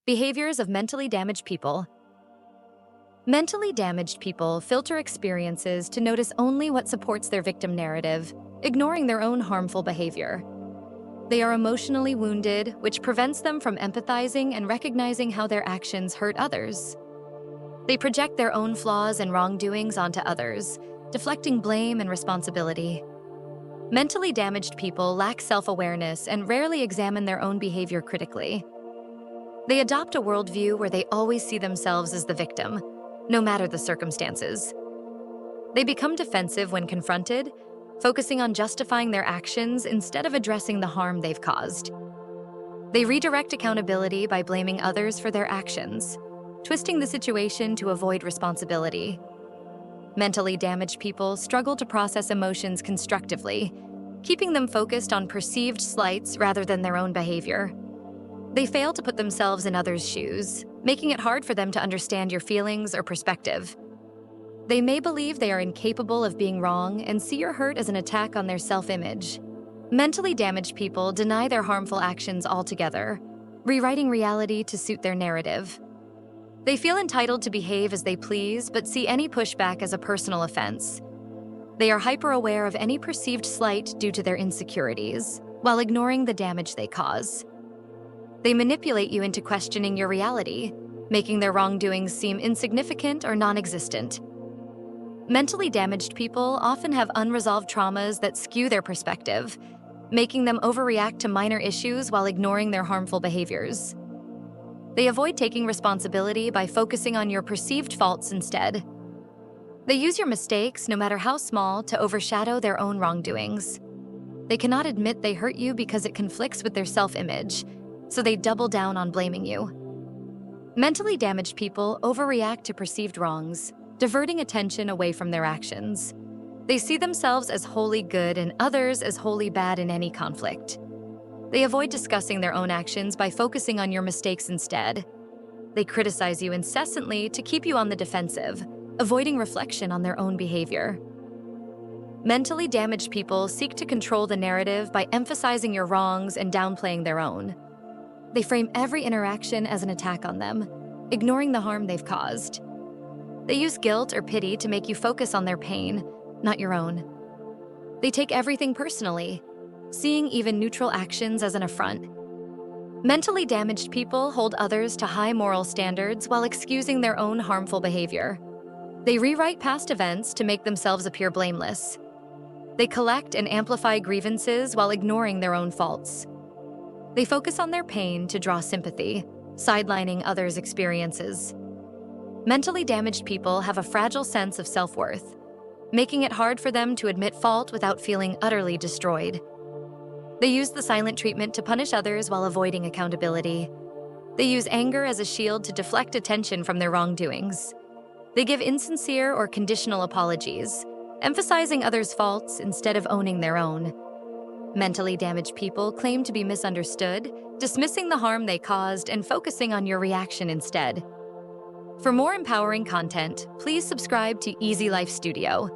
Behaviors of mentally damaged people. Mentally damaged people filter experiences to notice only what supports their victim narrative, ignoring their own harmful behavior. They are emotionally wounded, which prevents them from empathizing and recognizing how their actions hurt others. They project their own flaws and wrongdoings onto others, deflecting blame and responsibility. Mentally damaged people lack self-awareness and rarely examine their own behavior critically. They adopt a worldview where they always see themselves as the victim, no matter the circumstances. They become defensive when confronted, focusing on justifying their actions instead of addressing the harm they've caused. They redirect accountability by blaming others for their actions, twisting the situation to avoid responsibility. Mentally damaged people struggle to process emotions constructively, keeping them focused on perceived slights rather than their own behavior. They fail to put themselves in others' shoes, making it hard for them to understand your feelings or perspective. They may believe they are incapable of being wrong and see your hurt as an attack on their self-image. Mentally damaged people deny their harmful actions altogether, rewriting reality to suit their narrative. They feel entitled to behave as they please, but see any pushback as a personal offense. They are hyper-aware of any perceived slight due to their insecurities, while ignoring the damage they cause. They manipulate you into questioning your reality, making their wrongdoings seem insignificant or non-existent. Mentally damaged people often have unresolved traumas that skew their perspective, making them overreact to minor issues while ignoring their harmful behaviors. They avoid taking responsibility by focusing on your perceived faults instead. They use your mistakes, no matter how small, to overshadow their own wrongdoings. They cannot admit they hurt you because it conflicts with their self-image, so they double down on blaming you. Mentally damaged people overreact to perceived wrongs, diverting attention away from their actions. They see themselves as wholly good and others as wholly bad in any conflict. They avoid discussing their own actions by focusing on your mistakes instead. They criticize you incessantly to keep you on the defensive, avoiding reflection on their own behavior. Mentally damaged people seek to control the narrative by emphasizing your wrongs and downplaying their own. They frame every interaction as an attack on them, ignoring the harm they've caused. They use guilt or pity to make you focus on their pain, not your own. They take everything personally, seeing even neutral actions as an affront. Mentally damaged people hold others to high moral standards while excusing their own harmful behavior. They rewrite past events to make themselves appear blameless. They collect and amplify grievances while ignoring their own faults. They focus on their pain to draw sympathy, sidelining others' experiences. Mentally damaged people have a fragile sense of self-worth, making it hard for them to admit fault without feeling utterly destroyed. They use the silent treatment to punish others while avoiding accountability. They use anger as a shield to deflect attention from their wrongdoings. They give insincere or conditional apologies, emphasizing others' faults instead of owning their own. Mentally damaged people claim to be misunderstood, dismissing the harm they caused and focusing on your reaction instead. For more empowering content, please subscribe to Easy Life Studio.